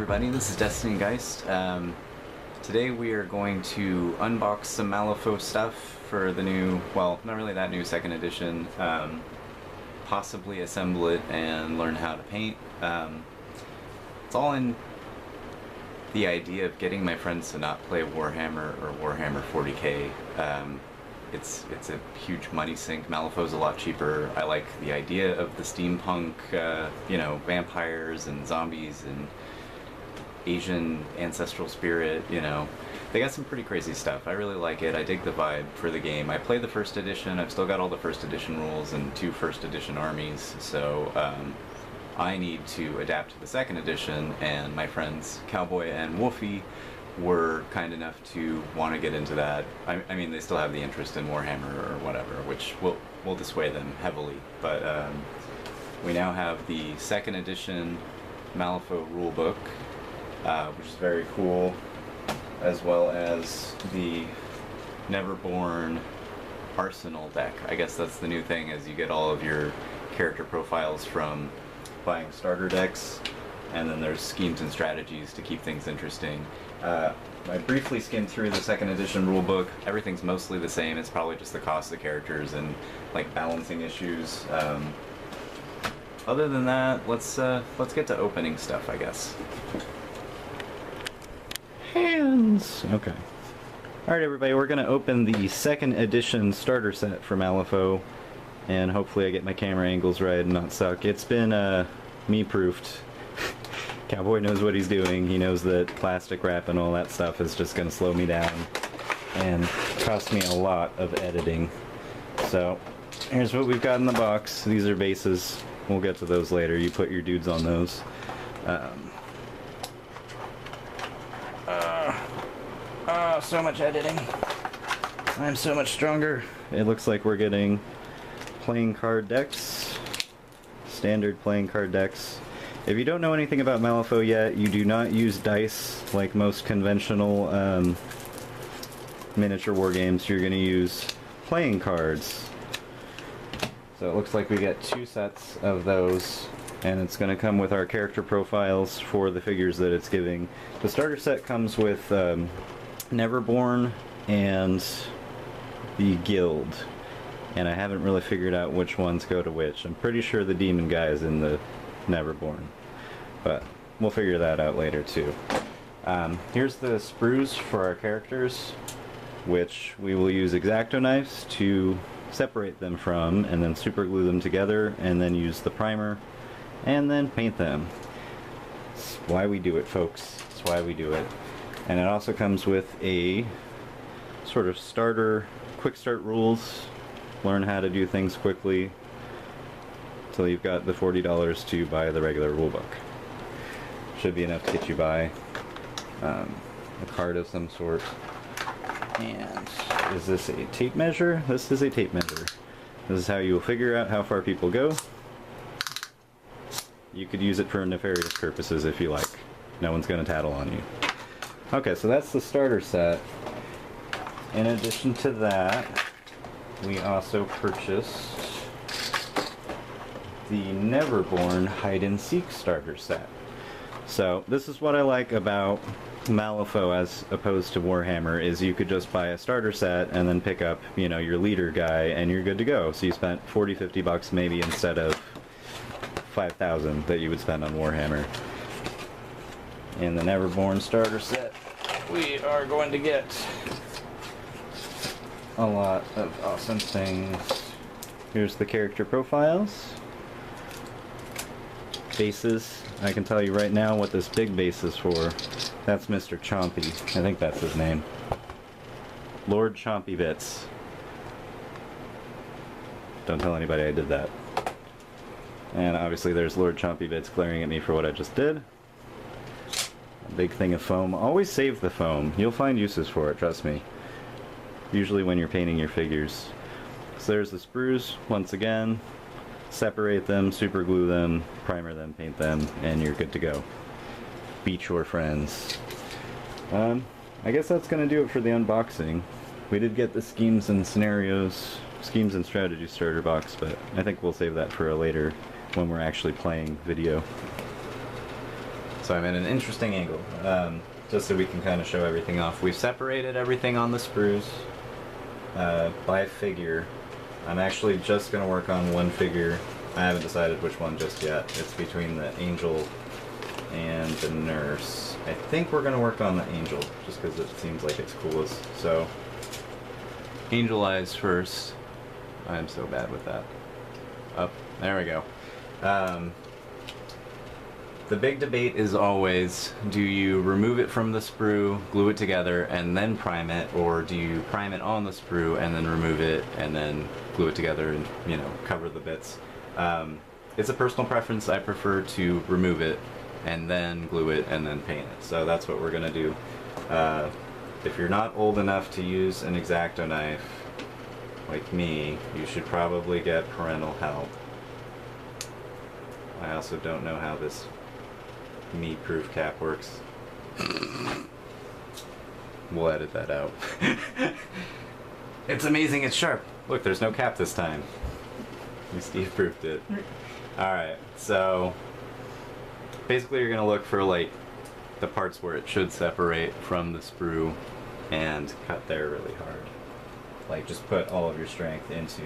everybody, this is destinygheist. Today we are going to unbox some Malifaux stuff for the new, well, not really that new second edition, possibly assemble it and learn how to paint. It's all in the idea of getting my friends to not play Warhammer or Warhammer 40k. It's a huge money sink. Malifaux's a lot cheaper. I like the idea of the steampunk, vampires and zombies and Asian ancestral spirit, They got some pretty crazy stuff. I really like it. I dig the vibe for the game. I played the first edition. I've still got all the first edition rules and 2 first edition armies, so I need to adapt to the second edition, and my friends Cowboy and Wolfie were kind enough to want to get into that. I mean, they still have the interest in Warhammer or whatever, which will dissuade them heavily, but we now have the second edition Malifaux rulebook, which is very cool, as well as the Neverborn Arsenal deck. I guess that's the new thing, is you get all of your character profiles from buying starter decks, and then there's schemes and strategies to keep things interesting. I briefly skimmed through the second edition rulebook. Everything's mostly the same. It's probably just the cost of characters and like balancing issues. Other than that, let's get to opening stuff, I guess. Hands. Okay. All right, everybody. We're gonna open the second edition starter set for Malifaux, and hopefully I get my camera angles right and not suck. It's been me-proofed. Cowboy knows what he's doing. He knows that plastic wrap and all that stuff is just going to slow me down and cost me a lot of editing. So here's what we've got in the box. These are bases. We'll get to those later. You put your dudes on those. So much editing. I'm so much stronger. It looks like we're getting playing card decks. Standard playing card decks. If you don't know anything about Malifaux yet, you do not use dice like most conventional miniature war games. You're going to use playing cards. So it looks like we get 2 sets of those, and it's going to come with our character profiles for the figures that it's giving. The starter set comes with Neverborn and the Guild, and I haven't really figured out which ones go to which. I'm pretty sure the demon guy is in the Neverborn, but we'll figure that out later too. Here's the sprues for our characters, which we will use X-Acto knives to separate them from, and then super glue them together, and then use the primer, and then paint them. It's why we do it, folks. It's why we do it. And it also comes with a sort of starter, quick start rules. Learn how to do things quickly until you've got the $40 to buy the regular rulebook. Should be enough to get you by a card of some sort. And is this a tape measure? This is a tape measure. This is how you will figure out how far people go. You could use it for nefarious purposes if you like. No one's going to tattle on you. Okay, so that's the starter set. In addition to that, we also purchased the Neverborn hide-and-seek starter set. So this is what I like about Malifaux as opposed to Warhammer, is you could just buy a starter set and then pick up, your leader guy, and you're good to go. So you spent $40-50 maybe instead of $5,000 that you would spend on Warhammer. In the Neverborn starter set, we are going to get a lot of awesome things. Here's the character profiles. Bases. I can tell you right now what this big base is for. That's Mr. Chompy. I think that's his name. Lord Chompy Bits. Don't tell anybody I did that. And obviously there's Lord Chompy Bits glaring at me for what I just did. A big thing of foam. Always save the foam. You'll find uses for it, trust me. Usually when you're painting your figures. So there's the sprues, once again. Separate them, super glue them, primer them, paint them, and you're good to go. Beat your friends. I guess that's going to do it for the unboxing. We did get the schemes and scenarios, schemes and strategy starter box, but I think we'll save that for a later when we're actually playing video. So I'm at an interesting angle, just so we can kind of show everything off. We've separated everything on the sprues by figure. I'm actually just going to work on one figure. I haven't decided which one just yet. It's between the angel and the nurse. I think we're going to work on the angel, just because it seems like it's coolest. So, angel eyes first. I'm so bad with that. Up, there we go. The big debate is always, do you remove it from the sprue, glue it together, and then prime it, or do you prime it on the sprue and then remove it and then glue it together and, you know, cover the bits? It's a personal preference. I prefer to remove it and then glue it and then paint it. So that's what we're gonna do. If you're not old enough to use an X-Acto knife, like me, you should probably get parental help. I also don't know how this me-proof cap works. We'll edit that out. It's amazing it's sharp. Look, there's no cap this time. Steve proofed it. Alright, so basically you're gonna look for like the parts where it should separate from the sprue and cut there really hard. Like just put all of your strength into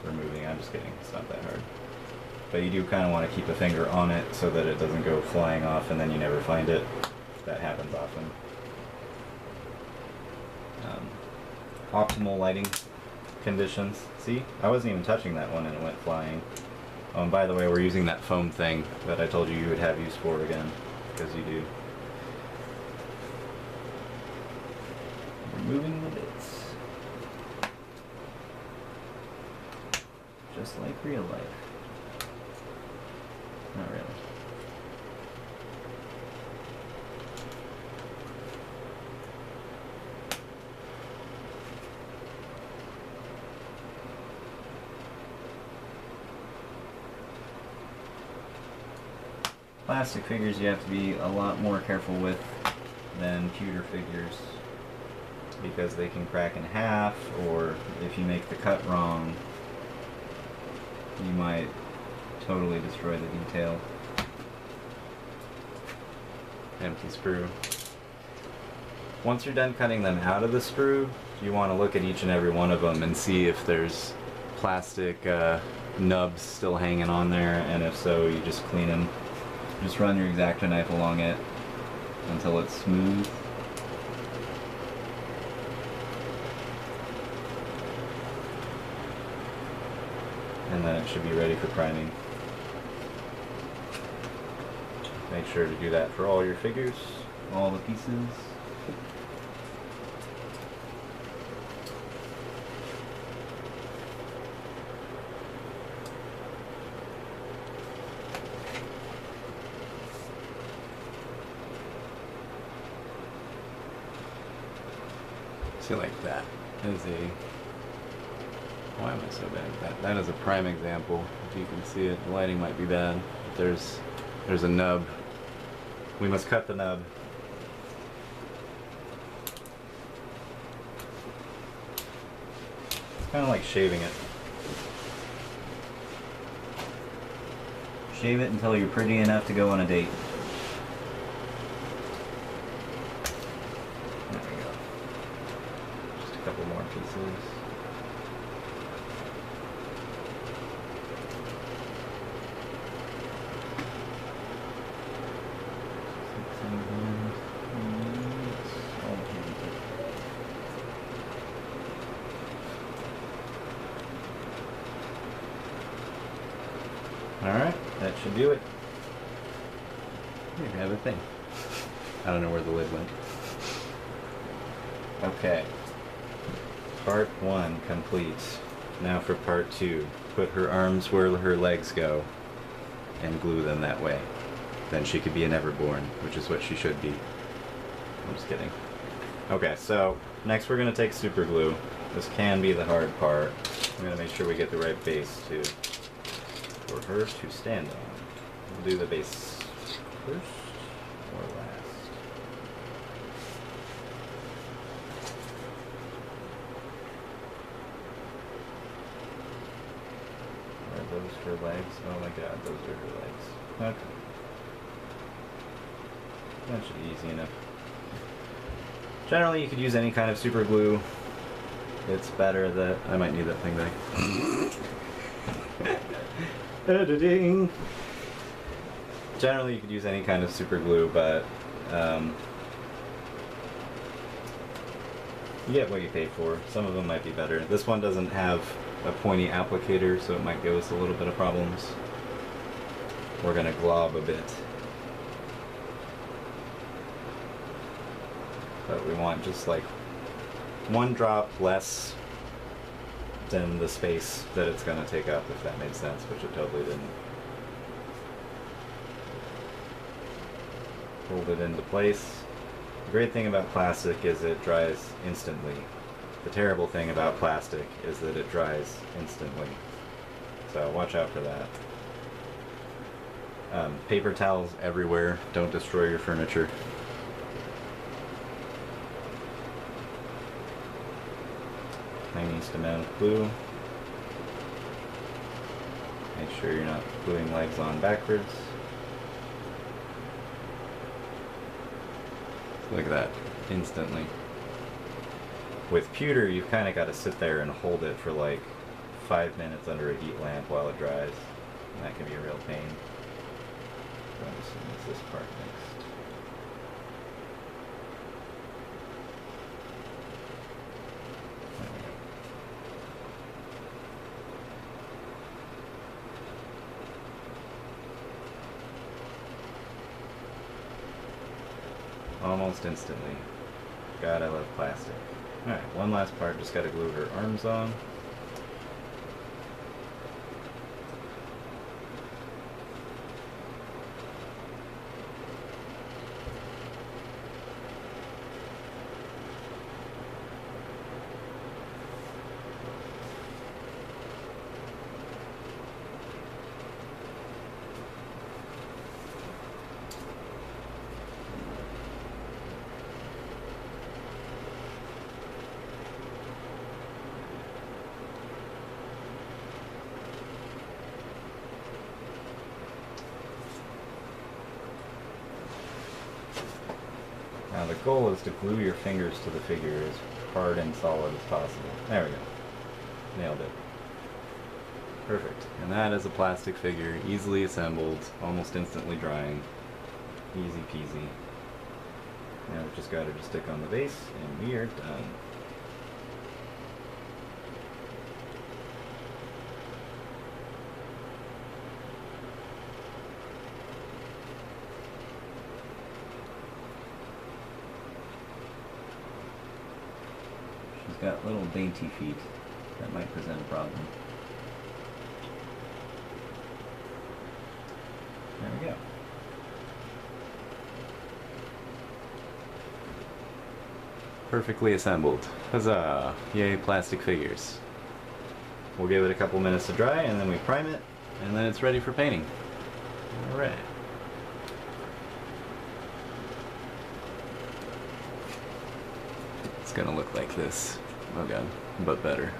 removing. I'm just kidding, it's not that hard. But you do kind of want to keep a finger on it so that it doesn't go flying off and then you never find it. That happens often. Optimal lighting conditions. See? I wasn't even touching that one and it went flying. Oh, and by the way, we're using that foam thing that I told you you would have use for again. Because you do. Removing the bits. Just like real life. Not really. Plastic figures you have to be a lot more careful with than pewter figures because they can crack in half, or if you make the cut wrong, you might totally destroy the detail. Empty sprue. Once you're done cutting them out of the sprue, you want to look at each and every one of them and see if there's plastic nubs still hanging on there, and if so, you just clean them. Just run your X-Acto knife along it until it's smooth. And then it should be ready for priming. Make sure to do that for all your figures, all the pieces. See, like that is a... Why am I so bad at that? That is a prime example. If you can see it, the lighting might be bad. But there's a nub. We must cut the nub. It's kind of like shaving it. Shave it until you're pretty enough to go on a date. There we go. Just a couple more pieces. Alright, that should do it. Here, have a thing. I don't know where the lid went. Okay. Part 1 complete. Now for part 2. Put her arms where her legs go and glue them that way. Then she could be an Everborn, which is what she should be. I'm just kidding. Okay, so next we're going to take super glue. This can be the hard part. I'm going to make sure we get the right base too. For her to stand on. We'll do the base first or last. Are those her legs? Oh my god, those are her legs. Okay. That should be easy enough. Generally, you could use any kind of super glue. It's better that... I might need that thing back. Editing! Generally, you could use any kind of super glue, but you get what you pay for. Some of them might be better. This one doesn't have a pointy applicator, so it might give us a little bit of problems. We're gonna glob a bit. But we want just like one drop less than the space that it's gonna take up, if that made sense, which it totally didn't. Hold it into place. The great thing about plastic is it dries instantly. The terrible thing about plastic is that it dries instantly. So watch out for that. Paper towels everywhere. Don't destroy your furniture. Tiniest amount of glue. Make sure you're not gluing legs on backwards. Look at that, instantly. With pewter, you've kind of got to sit there and hold it for like 5 minutes under a heat lamp while it dries. And that can be a real pain. So I'm just going to use this part next. There we go. Almost instantly. God, I love plastic. Alright, one last part, just gotta glue her arms on. Now the goal is to glue your fingers to the figure as hard and solid as possible. There we go. Nailed it. Perfect. And that is a plastic figure, easily assembled, almost instantly drying. Easy peasy. Now we've just got her to stick on the base, and we are done. She's got little dainty feet that might present a problem. There we go. Perfectly assembled. Huzzah! Yay, plastic figures. We'll give it a couple minutes to dry, and then we prime it, and then it's ready for painting. Alright. It's gonna look like this. Oh god, but better.